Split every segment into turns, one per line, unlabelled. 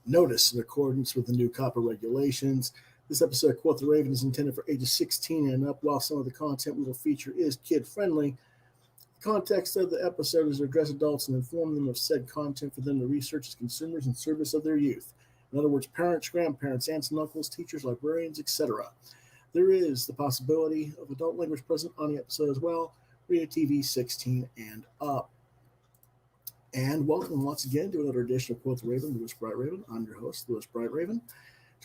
Notice, in accordance with the new copper regulations, this episode of Quoth the Raven is intended for ages 16 and up. While some of the content we will feature is kid-friendly, the context of the episode is to address adults and inform them of said content for them to research as consumers in service of their youth. In other words, parents, grandparents, aunts and uncles, teachers, librarians, etc. There is the possibility of adult language present on the episode as well. Rated TV 16 and up. And welcome once again to another edition of Quoth the Raven, Louis Bright Raven. I'm your host, Louis Bright Raven,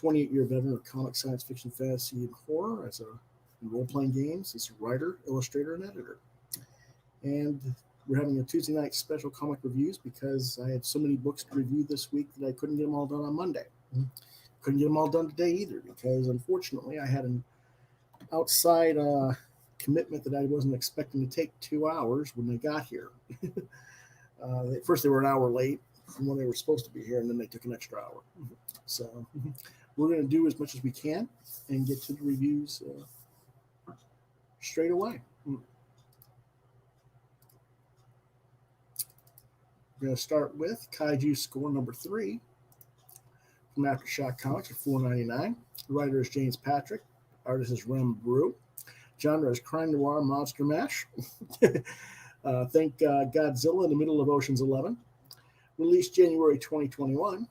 28-year veteran of comic, science fiction, fantasy, and horror in role-playing games as a writer, illustrator, and editor. And we're having a Tuesday night special comic reviews because I had so many books to review this week that I couldn't get them all done on Monday. Couldn't get them all done today either because, unfortunately, I had an outside commitment that I wasn't expecting to take 2 hours when they got here. First, they were an hour late from when they were supposed to be here, and then they took an extra hour. So we're going to do as much as we can and get to the reviews straight away. We're going to start with Kaiju score number 3 from Aftershock Comics at $4.99. The writer is James Patrick. Artist is Rem Brew. Genre is crime noir monster mash. Think Godzilla in the middle of Ocean's 11. Released January 2021.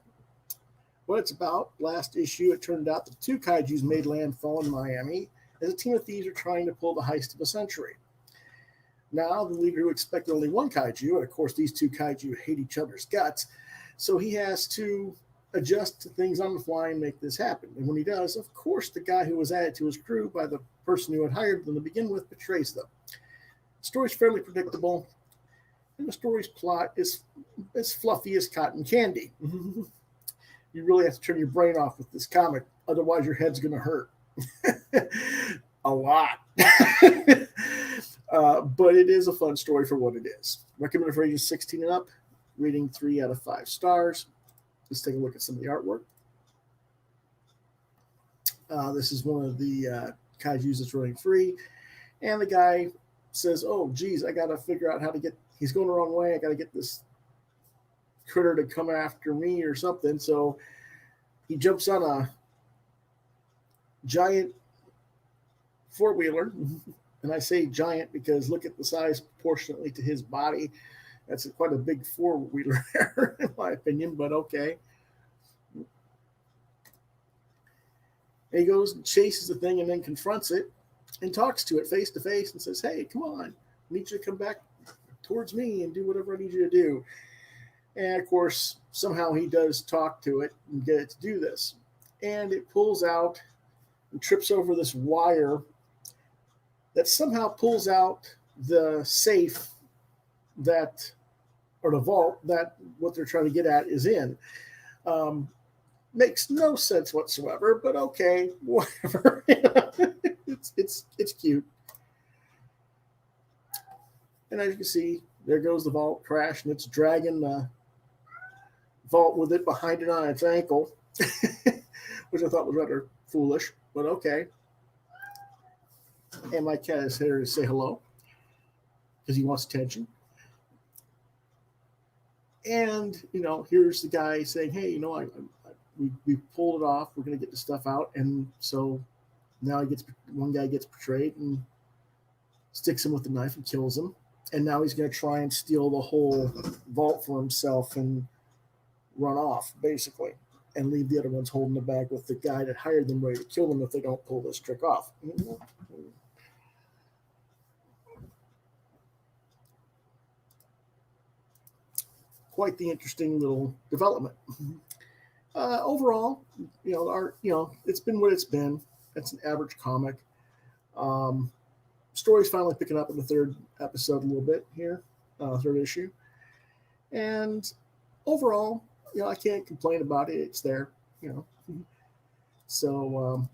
What it's about, last issue, it turned out that 2 kaijus made landfall in Miami as a team of thieves are trying to pull the heist of a century. Now, the leader who expected only 1 kaiju, and of course these 2 kaiju hate each other's guts, so he has to adjust to things on the fly and make this happen. And when he does, of course, the guy who was added to his crew by the person who had hired them to begin with betrays them. The story's fairly predictable, and the story's plot is as fluffy as cotton candy. You really have to turn your brain off with this comic, otherwise your head's going to hurt. A lot. But it is a fun story for what it is. Recommended for ages 16 and up, rating 3 out of 5 stars. Let's take a look at some of the artwork. This is one of the kaijus that's running free, and the guy says, oh, geez, I got to figure out how to get, he's going the wrong way. I got to get this critter to come after me or something. So he jumps on a giant 4-wheeler. And I say giant because look at the size proportionately to his body. That's quite a big 4-wheeler there, in my opinion, but okay. And he goes and chases the thing and then confronts it and talks to it face to face and says, hey, come on, I need you to come back towards me and do whatever I need you to do. And of course, somehow he does talk to it and get it to do this. And it pulls out and trips over this wire that somehow pulls out the safe that, or the vault that what they're trying to get at is in. Makes no sense whatsoever, but okay, whatever. It's cute. And as you can see, there goes the vault crash, and it's dragging the vault with it behind it on its ankle, which I thought was rather foolish, but okay. And my cat is here to say hello because he wants attention. And, here's the guy saying, hey, we pulled it off. We're going to get the stuff out. And so now one guy gets betrayed and sticks him with the knife and kills him. And now he's going to try and steal the whole vault for himself and run off, basically, and leave the other ones holding the bag with the guy that hired them ready to kill them if they don't pull this trick off. Quite the interesting little development. Overall, the art, it's been what it's been. It's an average comic. Story's finally picking up in the 3rd episode a little bit here, 3rd issue. And overall, I can't complain about it. It's there, So,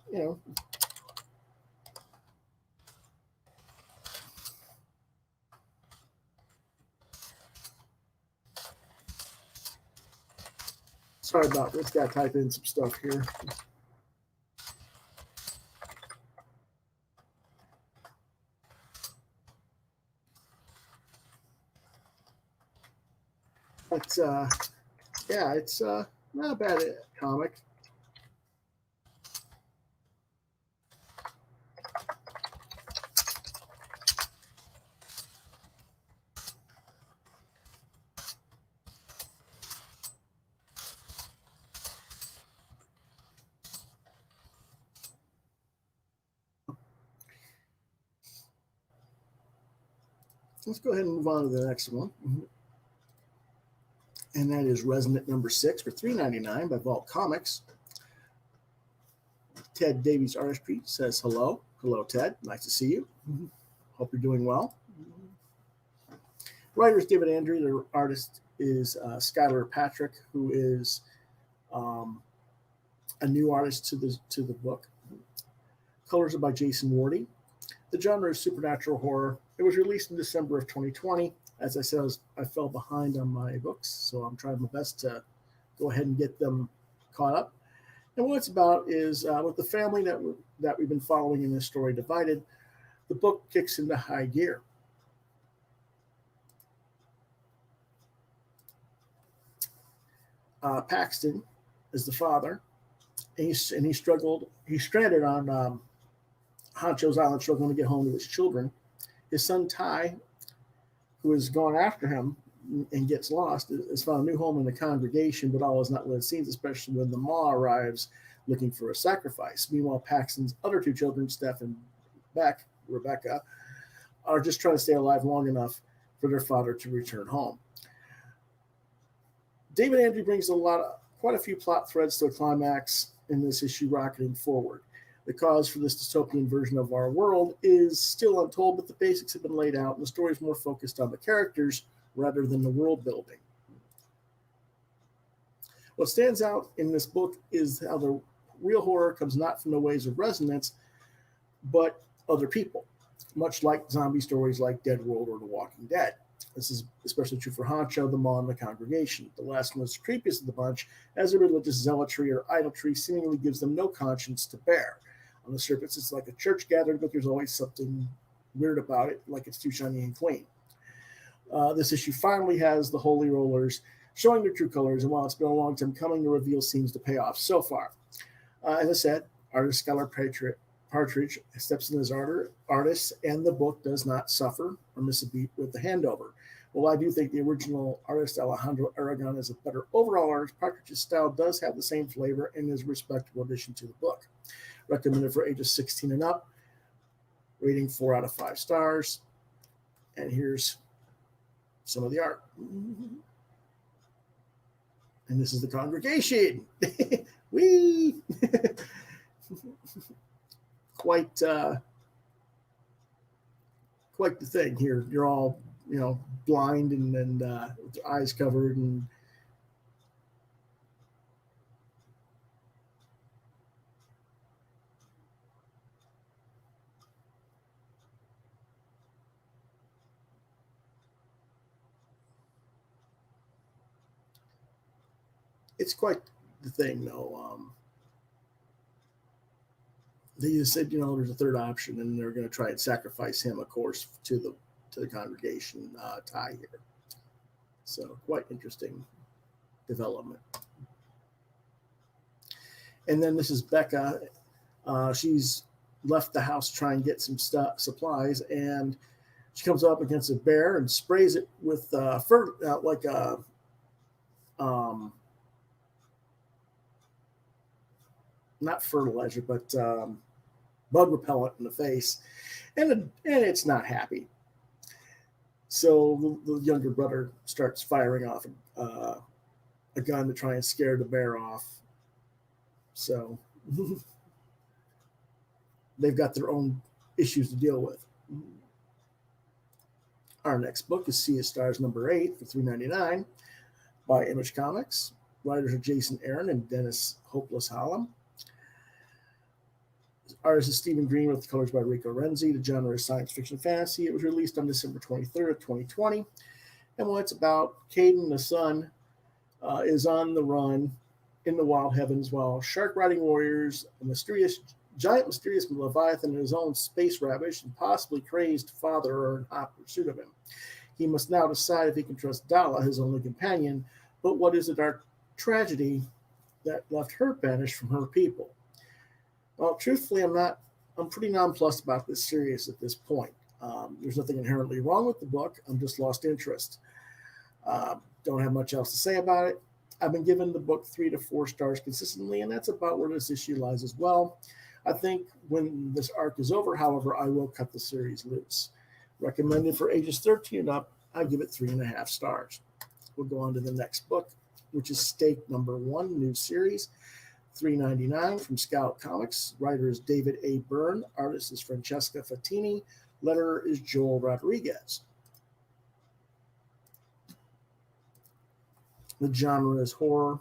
sorry about this. Got to type in some stuff here. But yeah, it's Not a bad comic. Let's go ahead and move on to the next one. And that is Resonant number 6 for $3.99 by Vault Comix. Ted Davies Artistry says hello. Hello, Ted. Nice to see you. Hope you're doing well. Writer is David Andrew. The artist is Skylar Patrick, who is a new artist to the book. Colors are by Jason Wardy. The genre is supernatural horror. It was released in December of 2020. As I said, I fell behind on my books, so I'm trying my best to go ahead and get them caught up. And what it's about is with the family that we've been following in this story divided, the book kicks into high gear. Paxton is the father, and he's stranded on Honcho's Island, struggling to get home to his children. His son Ty, who has gone after him and gets lost, has found a new home in the congregation, but all is not what it seems, especially when the Ma arrives looking for a sacrifice. Meanwhile, Paxton's other two children, Steph and Rebecca, are just trying to stay alive long enough for their father to return home. David Andrew brings quite a few plot threads to a climax in this issue, rocketing forward. The cause for this dystopian version of our world is still untold, but the basics have been laid out, and the story is more focused on the characters rather than the world building. What stands out in this book is how the real horror comes not from the ways of Resonance, but other people, much like zombie stories like Dead World or The Walking Dead. This is especially true for Honcho, the Ma, and the congregation. The last one is the creepiest of the bunch, as their religious zealotry or idolatry seemingly gives them no conscience to bear. On the surface, it's like a church gathering, but there's always something weird about it, like it's too shiny and clean. This issue finally has the Holy Rollers showing their true colors, and while it's been a long time coming, the reveal seems to pay off so far. As I said, artist Skylar Partridge steps in as artist, and the book does not suffer or miss a beat with the handover. While I do think the original artist, Alejandro Aragon, is a better overall artist, Partridge's style does have the same flavor and is a respectable addition to the book. Recommended for ages 16 and up. Rating 4 out of 5 stars. And here's some of the art. And this is the congregation. Whee! Quite the thing here. You're all, blind and with your eyes covered, and it's quite the thing, though. They just said, there's a third option, and they're going to try and sacrifice him, of course, to the congregation tie here. So quite interesting development. And then this is Becca. She's left the house to try and get some supplies, and she comes up against a bear and sprays it with not fertilizer, but bug repellent in the face, and it's not happy. So the younger brother starts firing off a gun to try and scare the bear off. So they've got their own issues to deal with. Our next book is Sea of Stars number 8 for $3.99 by Image Comics. Writers are Jason Aaron and Dennis Hopeless Hallam. Artist is Stephen Green with colors by Rico Renzi. The genre is science fiction fantasy. It was released on December 23rd, 2020. And what it's about, Caden, the son, is on the run in the wild heavens while shark-riding warriors, a giant mysterious Leviathan, and his own space-ravished and possibly crazed father are in hot pursuit of him. He must now decide if he can trust Dala, his only companion, but what is a dark tragedy that left her banished from her people. Well, truthfully, I'm pretty nonplussed about this series at this point. There's nothing inherently wrong with the book. I'm just lost interest. Don't have much else to say about it. I've been giving the book 3 to 4 stars consistently, and that's about where this issue lies as well. I think when this arc is over, however, I will cut the series loose. Recommended for ages 13 and up, I give it 3.5 stars. We'll go on to the next book, which is Stake Number 1, new series, $3.99 from Scout Comics. Writer is David A. Byrne. Artist is Francesca Fattini. Letterer is Joel Rodriguez. The genre is horror,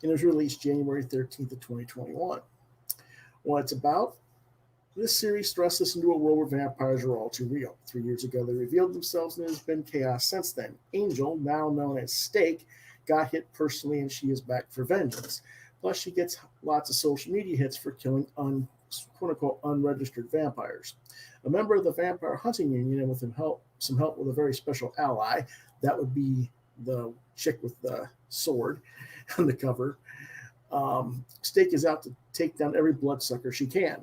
and it was released January 13th of 2021. What it's about, this series thrusts us into a world where vampires are all too real. 3 years ago, they revealed themselves, and there's been chaos since then. Angel, now known as Stake, got hit personally, and she is back for vengeance. Plus, she gets lots of social media hits for killing quote-unquote unregistered vampires. A member of the Vampire Hunting Union, and with some help with a very special ally, that would be the chick with the sword on the cover. Stake is out to take down every bloodsucker she can.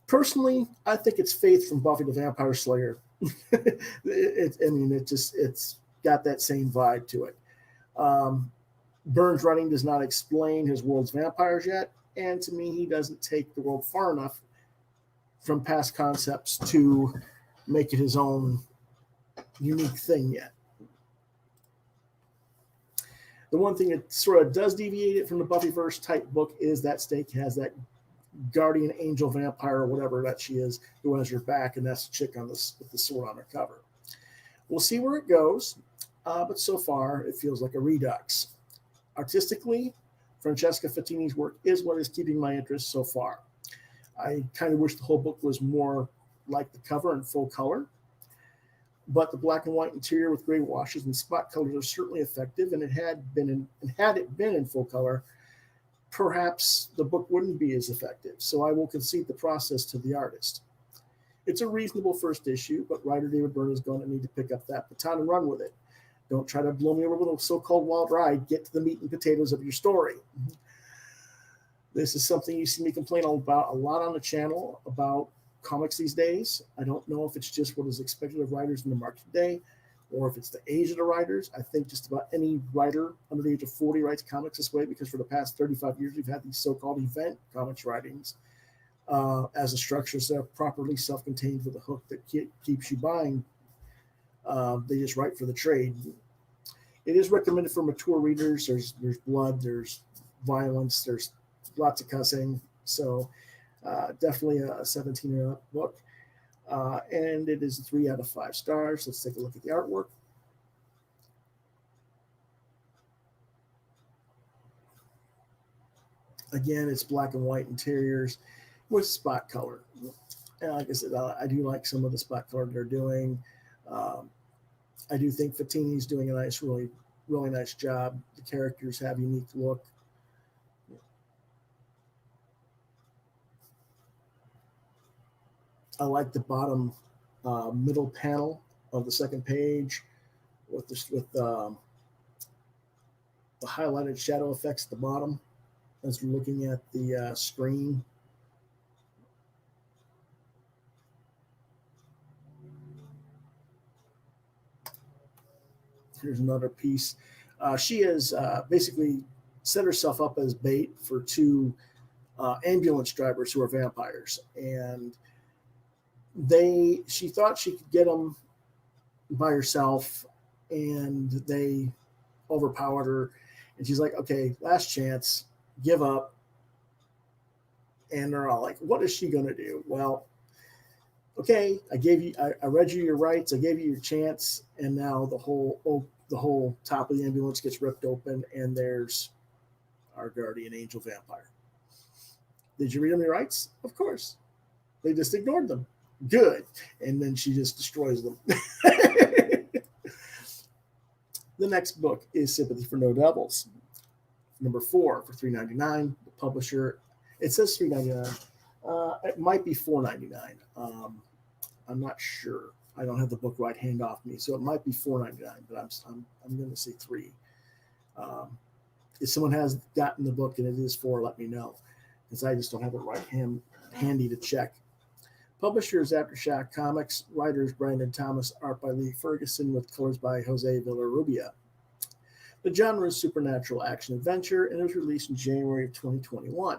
Personally, I think it's Faith from Buffy the Vampire Slayer. It's got that same vibe to it. Byrne's writing does not explain his world's vampires yet, and to me, he doesn't take the world far enough from past concepts to make it his own unique thing yet. The one thing that sort of does deviate it from the Buffyverse type book is that Stake has that guardian angel vampire or whatever that she is who has her back, and that's the chick on this with the sword on her cover. We'll see where it goes, but so far it feels like a redux. Artistically, Francesca Fattini's work is what is keeping my interest so far. I kind of wish the whole book was more like the cover in full color, but the black and white interior with gray washes and spot colors are certainly effective, and had it been in full color, perhaps the book wouldn't be as effective, so I will concede the process to the artist. It's a reasonable first issue, but writer David Byrne is going to need to pick up that baton and run with it. Don't try to blow me over with a so-called wild ride. Get to the meat and potatoes of your story. This is something you see me complain about a lot on the channel about comics these days. I don't know if it's just what is expected of writers in the market today, or if it's the age of the writers. I think just about any writer under the age of 40 writes comics this way, because for the past 35 years, we've had these so-called event comics writings as a structure that are properly self-contained with a hook that keeps you buying. They just write for the trade. It is recommended for mature readers. There's blood, there's violence, there's lots of cussing. So definitely a 17 and up book. And it is 3 out of 5 stars. Let's take a look at the artwork. Again, it's black and white interiors with spot color. And like I said, I do like some of the spot color they're doing. I do think Fattini's doing a nice, really, really nice job. The characters have a unique look. I like the bottom middle panel of the second page with the highlighted shadow effects at the bottom as we're looking at the screen. Here's another piece. She has basically set herself up as bait for 2 ambulance drivers who are vampires, and she thought she could get them by herself, and they overpowered her, and she's like, okay, last chance, give up. And they're all like, what is she going to do? Well, okay, I read you your rights, I gave you your chance, and now the whole top of the ambulance gets ripped open, and there's our guardian angel vampire. Did you read them your rights? Of course. They just ignored them. Good. And then she just destroys them. The next book is Sympathy For No Devils, number 4 for $3.99. The publisher, it says $3.99. It might be $4.99. I'm not sure. I don't have the book right hand off me, so it might be $4.99, but I'm going to say $3. If someone has gotten the book and it is 4, let me know, because I just don't have it handy to check. Publishers Aftershock Comics, writers Brandon Thomas, art by Lee Ferguson, with colors by Jose Villarrubia. The genre is supernatural action adventure and it was released in January of 2021.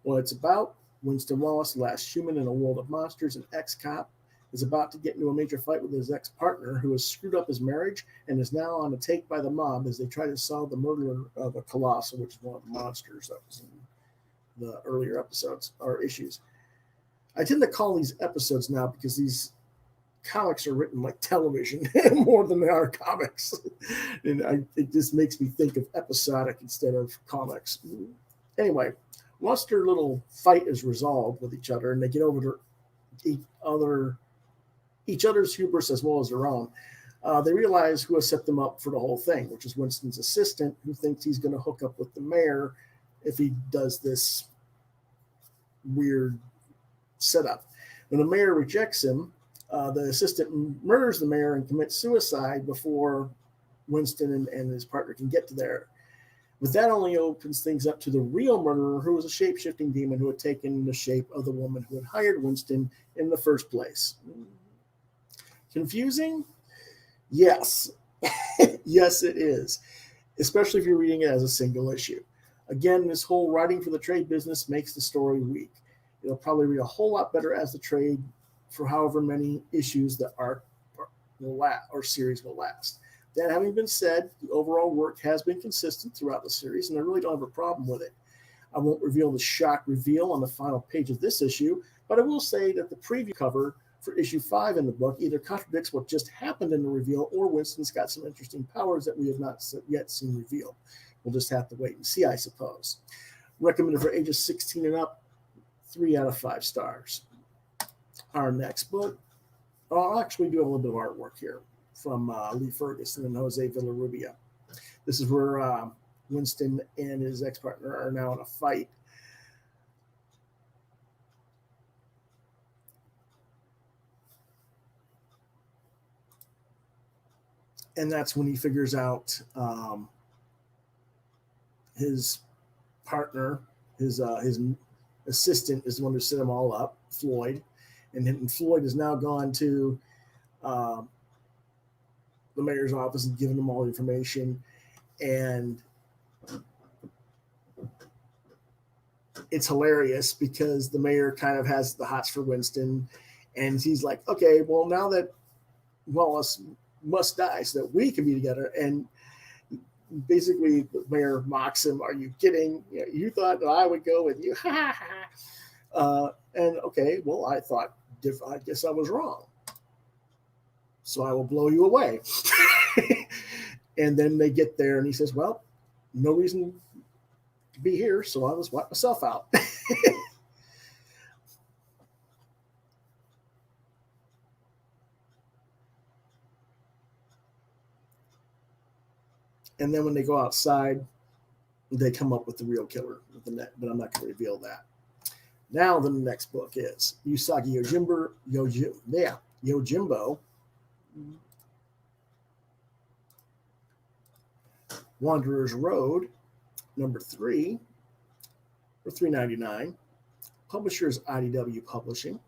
What it's about: Winston Wallace, the last human in a world of monsters, an ex-cop, is about to get into a major fight with his ex-partner who has screwed up his marriage and is now on a take by the mob as they try to solve the murder of a colossal, which is one of the monsters that was in the earlier episodes or issues. I tend to call these episodes now because these comics are written like television more than they are comics. And it just makes me think of episodic instead of comics. Anyway, once their little fight is resolved with each other and they get over to each other's hubris as well as their own, they realize who has set them up for the whole thing, which is Winston's assistant, who thinks he's going to hook up with the mayor if he does this weird setup. When the mayor rejects him, the assistant murders the mayor and commits suicide before Winston and his partner can get to there. But that only opens things up to the real murderer, who was a shape-shifting demon who had taken the shape of the woman who had hired Winston in the first place. Confusing? Yes. Yes, it is, especially if you're reading it as a single issue. Again, this whole writing for the trade business makes the story weak. It'll probably read a whole lot better as the trade for however many issues the arc will last, or series will last. That having been said, the overall work has been consistent throughout the series, and I really don't have a problem with it. I won't reveal the shock reveal on the final page of this issue, but I will say that the preview cover for issue 5 in the book either contradicts what just happened in the reveal, or Winston's got some interesting powers that we have not yet seen revealed. We'll just have to wait and see, I suppose. Recommended for ages 16 and up, 3 out of 5 stars. Our next book, I'll actually do a little bit of artwork here from Lee Ferguson and Jose Villarrubia. This is where Winston and his ex-partner are now in a fight. And that's when he figures out his partner, his assistant, is the one who set them all up, Floyd. And Floyd has now gone to the mayor's office and given them all the information. And it's hilarious because the mayor kind of has the hots for Winston. And he's like, okay, well, now that Wallace must die so that we can be together. And basically the mayor mocks him. Are you kidding? You thought that I would go with you. And okay, well, I guess I was wrong. So I will blow you away. And then they get there and he says, well, no reason to be here. So I'll just wipe myself out. And then when they go outside, they come up with the real killer with the net, but I'm not going to reveal that. Now the next book is Usagi Yojimbo, Wanderer's Road, number 3, for $3.99. Publishers IDW Publishing.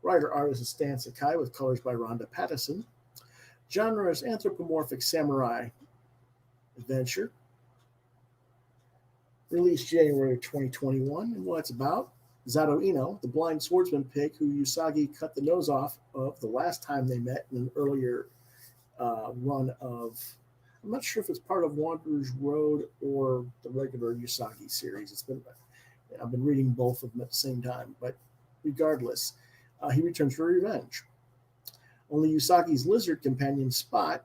Writer artist is Stan Sakai, with colors by Rhonda Pattison. Genre is anthropomorphic samurai adventure. Released January 2021. And what it's about: Zato Ino, the blind swordsman pig who Usagi cut the nose off of the last time they met in an earlier run of, I'm not sure if it's part of Wanderer's Road or the regular Usagi series. I've been reading both of them at the same time, but regardless, he returns for revenge. Only Usagi's lizard companion Spot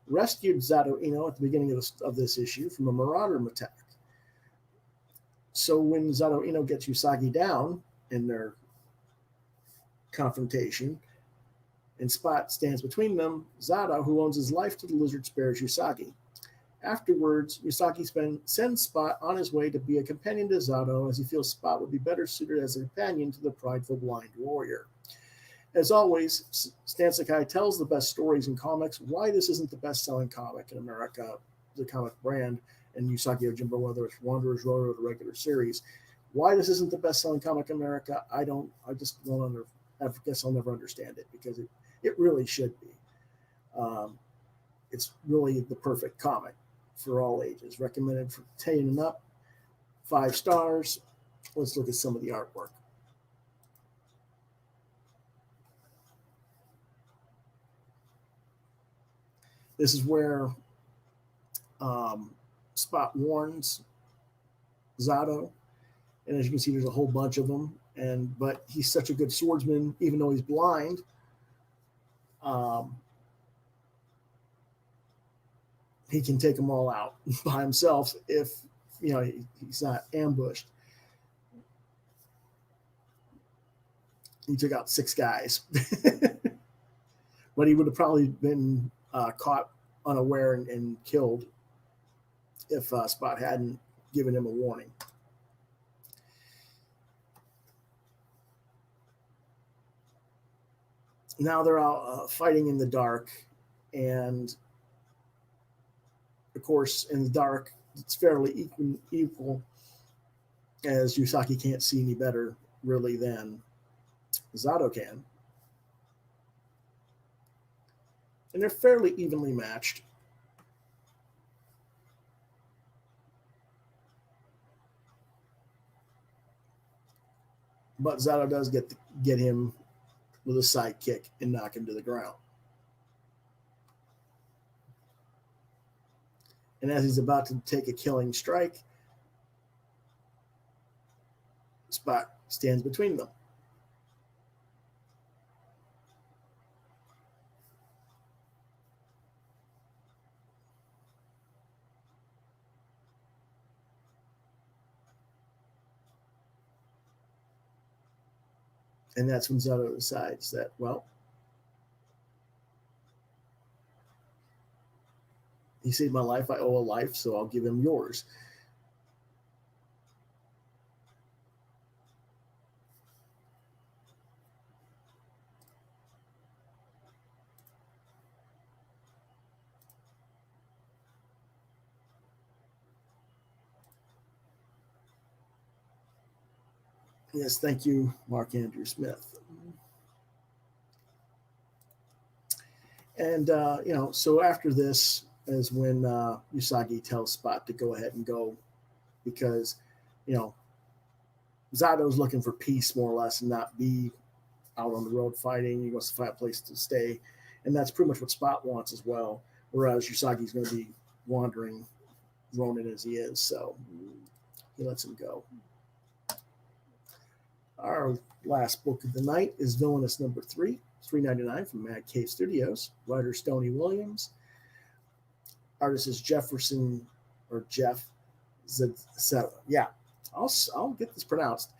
rescued Zato Ino at the beginning of this issue from a marauder attack. So when Zato Ino gets Usagi down in their confrontation and Spot stands between them, Zato, who owns his life to the lizard, spares Usagi. Afterwards, Usagi sends Spot on his way to be a companion to Zato, as he feels Spot would be better suited as a companion to the prideful blind warrior. As always, Stan Sakai tells the best stories in comics. Why this isn't the best-selling comic in America, the comic brand, and Usagi Yojimbo, whether it's Wanderer's Road or the regular series. Why this isn't the best-selling comic in America, I just don't I guess I'll never understand it, because it really should be. It's really the perfect comic for all ages. Recommended for 10 and up, 5 stars. Let's look at some of the artwork. This is where Spot warns Zato, and as you can see, there's a whole bunch of them. But he's such a good swordsman, even though he's blind. He can take them all out by himself if he's not ambushed. He took out 6 guys, but he would have probably been caught unaware and killed if Spot hadn't given him a warning. Now they're all fighting in the dark, and of course, in the dark, it's fairly equal, as Usagi can't see any better, really, than Zato can. And they're fairly evenly matched. But Zato does get him with a side kick and knock him to the ground. And as he's about to take a killing strike, Spot stands between them. And that's when Zato decides that, well, he saved my life, I owe a life, so I'll give him yours. Yes, thank you, Mark Andrew Smith. And, so after this is when Usagi tells Spot to go ahead and go, because, Zato's looking for peace, more or less, and not be out on the road fighting. He wants to find a place to stay. And that's pretty much what Spot wants as well, whereas Usagi's going to be wandering, roaming as he is, so he lets him go. Our last book of the night is Villainous number 3, $3.99 from Mad Cave Studios. Writer Stoney Williams. Artist is Jefferson or Jeff Zed. Yeah, I'll get this pronounced.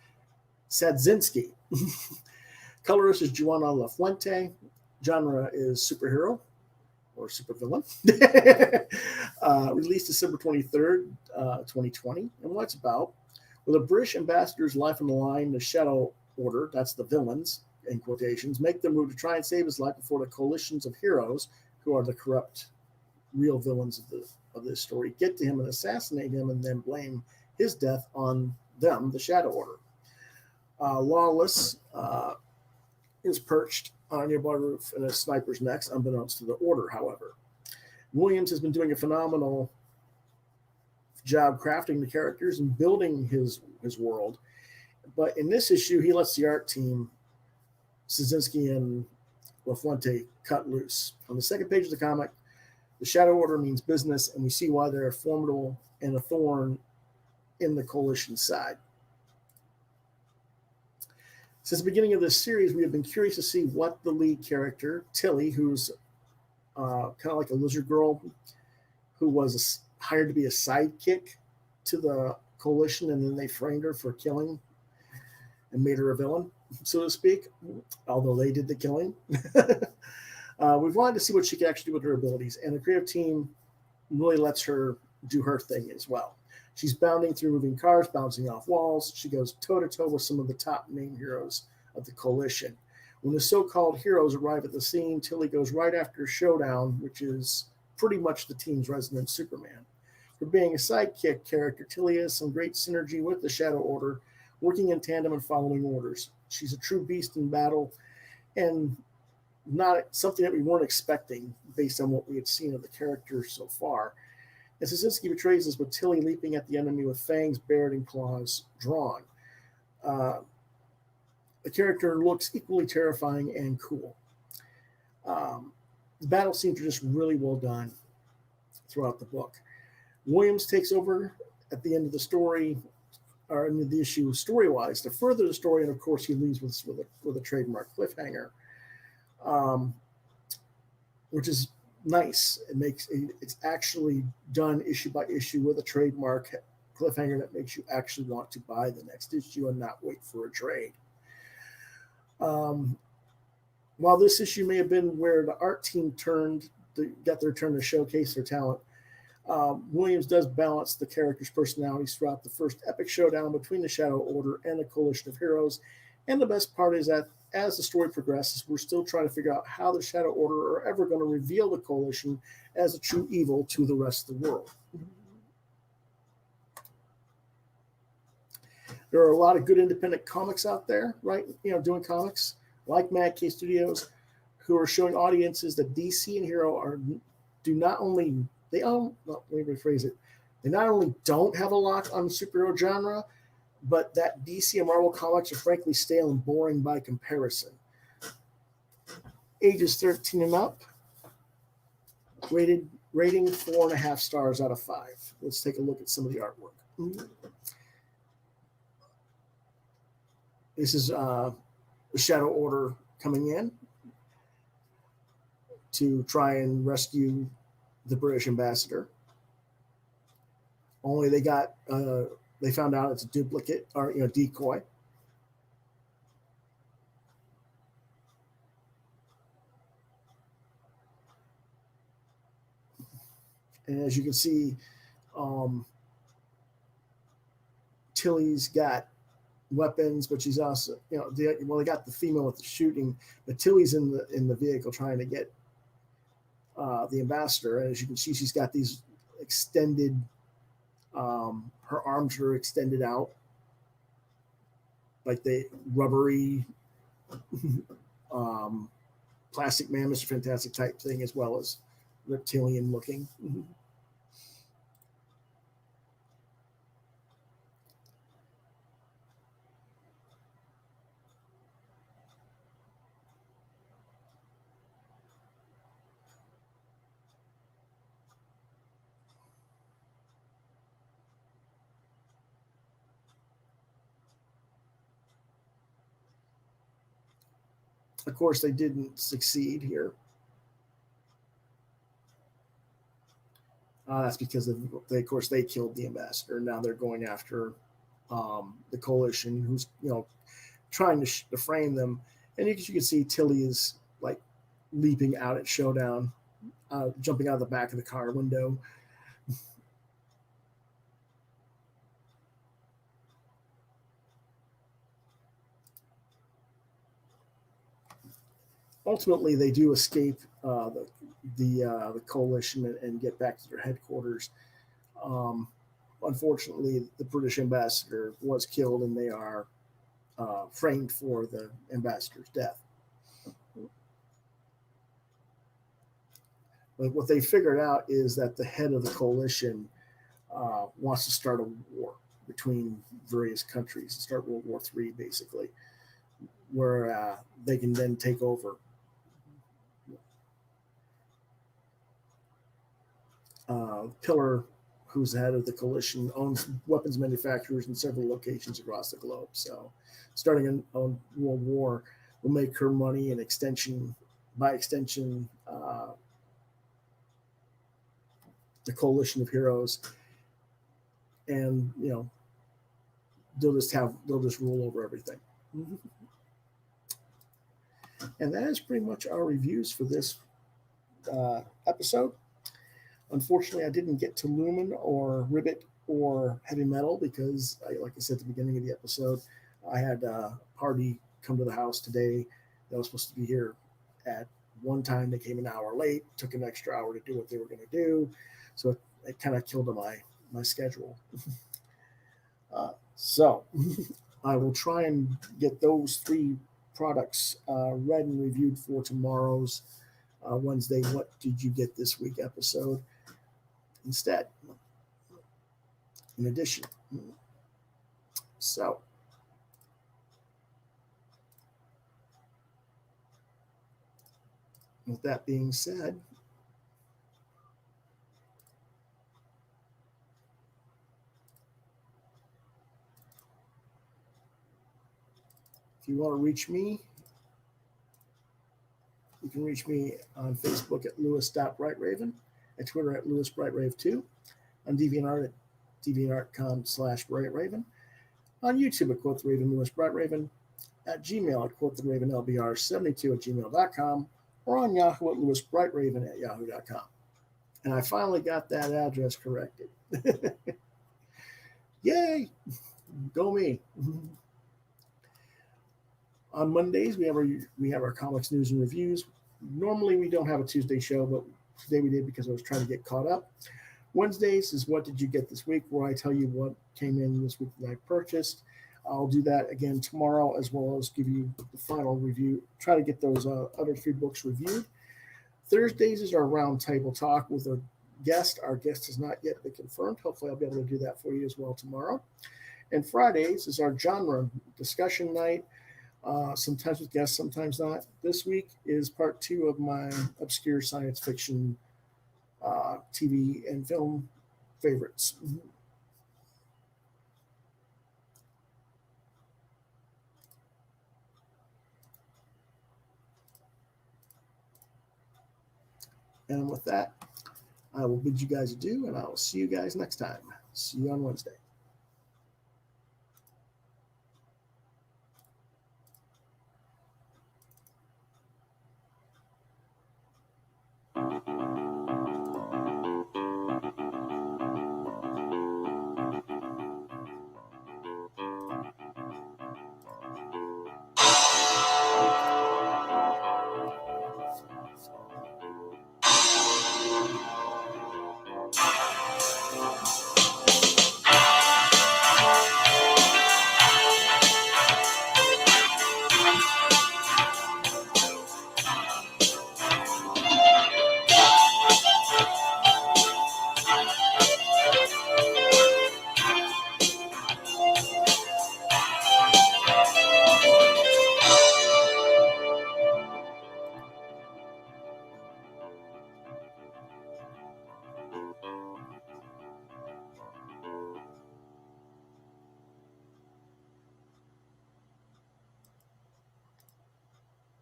Sadzinski. Colorist is Juana Lafuente. Genre is superhero or supervillain. Released December 23rd, 2020. And what it's about: with a British ambassador's life on the line, the Shadow Order, that's the villains, in quotations, make the move to try and save his life before the coalitions of heroes, who are the corrupt, real villains of this story, get to him and assassinate him, and then blame his death on them, the Shadow Order. Lawless is perched on a nearby roof in a sniper's nest, unbeknownst to the Order, however. Williams has been doing a phenomenal job crafting the characters and building his world. But in this issue, he lets the art team, Szynski and Lafuente, cut loose. On the second page of the comic, the Shadow Order means business, and we see why they're formidable and a thorn in the coalition side. Since the beginning of this series, we have been curious to see what the lead character, Tilly, who's kind of like a lizard girl who was hired to be a sidekick to the coalition, and then they framed her for killing and made her a villain, so to speak, although they did the killing. We've wanted to see what she can actually do with her abilities, and the creative team really lets her do her thing as well. She's bounding through moving cars, bouncing off walls. She goes toe-to-toe with some of the top name heroes of the coalition. When the so-called heroes arrive at the scene, Tilly goes right after a showdown, which is pretty much the team's Resonant Superman. For being a sidekick character, Tilly has some great synergy with the Shadow Order, working in tandem and following orders. She's a true beast in battle, and not something that we weren't expecting based on what we had seen of the character so far. And Straczynski betrays us with Tilly leaping at the enemy with fangs bared and claws drawn. The character looks equally terrifying and cool. The battle scenes are just really well done throughout the book. Williams takes over at the end of the story, or in the issue story-wise, to further the story, and of course he leaves with a trademark cliffhanger, which is nice. It's actually done issue by issue with a trademark cliffhanger that makes you actually want to buy the next issue and not wait for a trade. While this issue may have been where the art team got their turn to showcase their talent, Williams does balance the characters' personalities throughout the first epic showdown between the Shadow Order and the Coalition of Heroes. And the best part is that as the story progresses, we're still trying to figure out how the Shadow Order are ever going to reveal the Coalition as a true evil to the rest of the world. There are a lot of good independent comics out there, right? Doing comics like Mad K Studios, who are showing audiences that DC and Hero not only don't have a lock on the superhero genre, but that DC and Marvel comics are frankly stale and boring by comparison. Ages 13 and up, rating 4.5 stars out of 5. Let's take a look at some of the artwork. This is the Shadow Order coming in to try and rescue the British ambassador. Only they found out it's a duplicate or decoy. And as you can see, Tilly's got weapons, but she's also, they got the female with the shooting, but Tilly's in the vehicle trying to get the ambassador. And as you can see, she's got these extended, her arms are extended out, like the rubbery plastic man, Mr. Fantastic type thing, as well as reptilian looking. Of course, they didn't succeed here. That's because of course, they killed the ambassador. Now they're going after the Coalition, who's trying to frame them. And as you can see, Tilly is like leaping out at showdown, jumping out of the back of the car window. Ultimately, they do escape the Coalition and get back to their headquarters. Unfortunately, the British ambassador was killed, and they are framed for the ambassador's death. But what they figured out is that the head of the Coalition wants to start a war between various countries, start World War III, basically, where they can then take over. Pillar, who's the head of the Coalition, owns weapons manufacturers in several locations across the globe. So starting a world war will make her money and by extension, the Coalition of Heroes. And, they'll just rule over everything. And that is pretty much our reviews for this episode. Unfortunately, I didn't get to Lumen or Ribbit or Heavy Metal because, like I said at the beginning of the episode, I had a party come to the house today that was supposed to be here at one time they came an hour late, took an extra hour to do what they were going to do, so it kind of killed my schedule. So I will try and get those 3 products read and reviewed for tomorrow's Wednesday. What did you get this week episode instead? In addition, so with that being said, if you want to reach me, you can reach me on Facebook at lewis.brightraven, at Twitter at lewisbrightrave2, on DeviantArt at deviantart.com/brightraven, on YouTube at Quoth the Raven Lewis Brightraven, at Gmail at quotheravenlbr72@gmail.com, or on Yahoo at lewisbrightraven@yahoo.com. And I finally got that address corrected. Yay! Go me. On Mondays, we have our comics news and reviews. Normally, we don't have a Tuesday show, but today we did because I was trying to get caught up. Wednesdays is what did you get this week, where I tell you what came in this week that I purchased. I'll do that again tomorrow, as well as give you the final review. Try to get those other 3 books reviewed. Thursdays is our round table talk with a guest. Our guest has not yet been confirmed. Hopefully, I'll be able to do that for you as well tomorrow. And Fridays is our genre discussion night. Sometimes with guests, sometimes not. This week is part 2 of my obscure science fiction TV and film favorites. And with that, I will bid you guys adieu, and I will see you guys next time. See you on Wednesday.